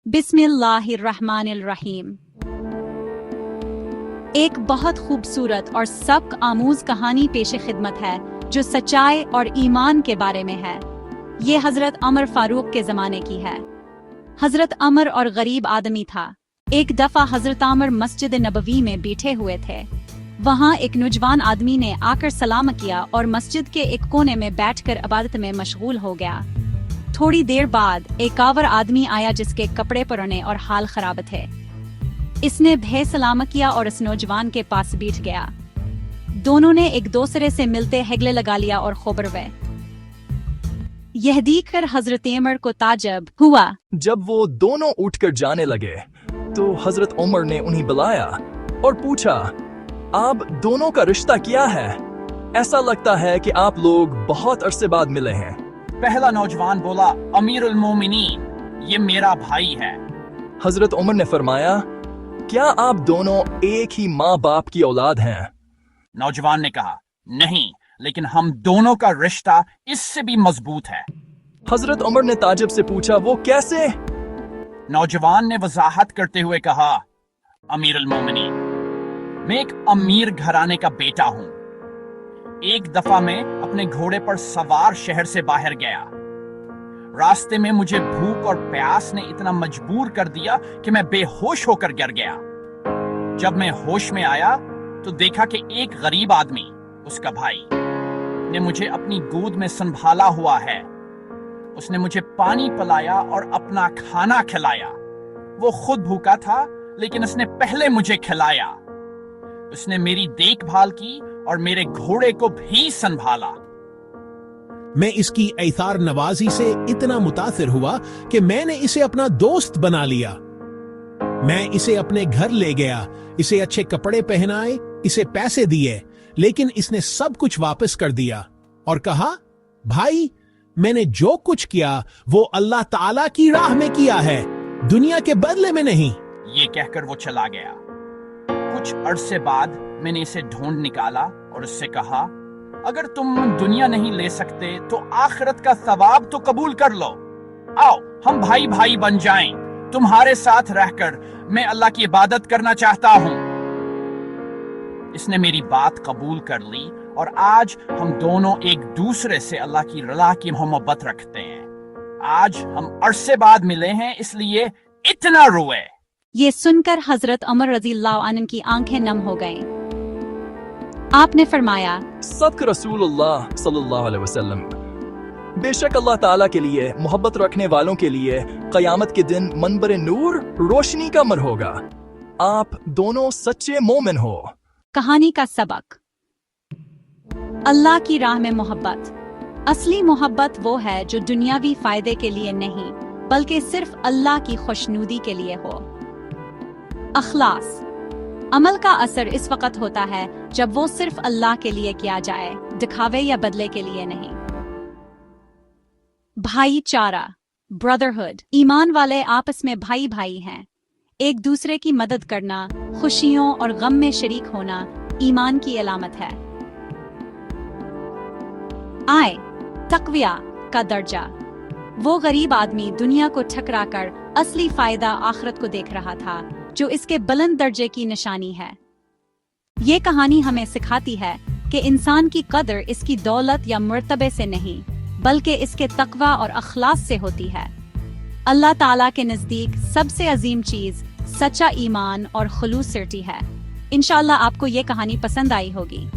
बिस्मिल्लाहिर्रहमानिर्रहीम। एक बहुत खूबसूरत और सबक आमूज कहानी पेश खिदमत है जो सच्चाई और ईमान के बारे में है। ये हजरत अमर फारूक के जमाने की है। हजरत अमर और गरीब आदमी था। एक दफा हजरत अमर मस्जिद नबवी में बैठे हुए थे। वहाँ एक नौजवान आदमी ने आकर सलाम किया और मस्जिद के एक कोने में बैठकर इबादत में मशगूल हो गया। थोड़ी देर बाद एक कावर आदमी आया जिसके कपड़े पुराने और हाल खराब थे। इसने भय सलाम किया और इस नौजवान के पास बैठ गया। दोनों ने एक दूसरे से मिलते हैगले लगा लिया और खूब गए। यह देखकर हजरत उमर को ताज्जुब हुआ। जब वो दोनों उठकर जाने लगे तो हजरत उमर ने उन्हें बुलाया और पूछा, आप दोनों का रिश्ता क्या है? ऐसा लगता है कि आप लोग बहुत अरसे बाद मिले हैं। पहला नौजवान बोला, अमीरुल मोमिनीन, ये मेरा भाई है। हजरत उमर ने फरमाया, क्या आप दोनों एक ही माँ बाप की औलाद हैं? नौजवान ने कहा, नहीं, लेकिन हम दोनों का रिश्ता इससे भी मजबूत है। हजरत उमर ने ताज्जुब से पूछा, वो कैसे? नौजवान ने वजाहत करते हुए कहा, अमीरुल मोमिनीन, मैं एक अमीर घराने का बेटा हूँ। एक दफा मैं अपने घोड़े पर सवार शहर से बाहर गया। रास्ते में मुझे भूख और प्यास ने इतना मजबूर कर दिया कि मैं बेहोश होकर गिर गया। जब मैं होश में आया तो देखा कि एक गरीब आदमी, उसका भाई, ने मुझे अपनी गोद में संभाला हुआ है। उसने मुझे पानी पिलाया और अपना खाना खिलाया। वो खुद भूखा था, लेकिन उसने पहले मुझे खिलाया। उसने मेरी देखभाल की और मेरे घोड़े को भी संभाला। मैं इसकी ऐसार नवाजी से इतना मुतासिर हुआ कि मैंने इसे अपना दोस्त बना लिया। मैं इसे अपने घर ले गया, इसे अच्छे कपड़े पहनाए, इसे पैसे दिए, लेकिन इसने सब कुछ वापस कर दिया और कहा, भाई, मैंने जो कुछ किया वो अल्लाह ताला की राह में किया है, दुनिया के बदले में नहीं। ये कहकर वो चला गया। कुछ अरसे बाद मैंने इसे ढूंढ निकाला और उससे कहा, अगर तुम दुनिया नहीं ले सकते तो आखिरत का सवाब तो कबूल कर लो। आओ, हम भाई भाई बन जाएं। तुम्हारे साथ रहकर मैं अल्लाह की इबादत करना चाहता हूं। इसने मेरी बात कबूल कर ली और आज हम दोनों एक दूसरे से अल्लाह की रज़ा की मोहब्बत रखते हैं। आज हम अरसे बाद मिले हैं, इसलिए इतना रोए। ये सुनकर हजरत उमर रज़ियल्लाहु अन्हु की आंखें नम हो गईं। आपने फरमाया, सदक रसूलुल्लाह सल्लल्लाहु अलैहि वसल्लम। बेशक अल्लाह ताला के लिए मोहब्बत रखने वालों के लिए क़यामत के दिन मनबर नूर रोशनी का मर होगा। आप दोनों सच्चे मोमिन हो। कहानी का सबक। अल्लाह की राह में मोहब्बत। असली मोहब्बत वो है जो दुनियावी फायदे के लिए नहीं, बल्कि सिर्फ अल्लाह की खुशनुदी के लिए हो। अखलास। अमल का असर इस वक्त होता है जब वो सिर्फ अल्लाह के लिए किया जाए, दिखावे या बदले के लिए नहीं। भाईचारा, ब्रदरहुड। ईमान वाले आपस में भाई भाई हैं। एक दूसरे की मदद करना, खुशियों और गम में शरीक होना ईमान की अलामत है। आय, तकविया का दर्जा। वो गरीब आदमी दुनिया को ठकराकर असली फायदा आखिरत को देख रहा था, जो इसके बुलंद दर्जे की निशानी है। ये कहानी हमें सिखाती है कि इंसान की कदर इसकी दौलत या मर्तबे से नहीं, बल्कि इसके तकवा और अखलास से होती है। अल्लाह ताला के नजदीक सबसे अजीम चीज सच्चा ईमान और खुलूस सिरती है। इंशाअल्लाह आपको ये कहानी पसंद आई होगी।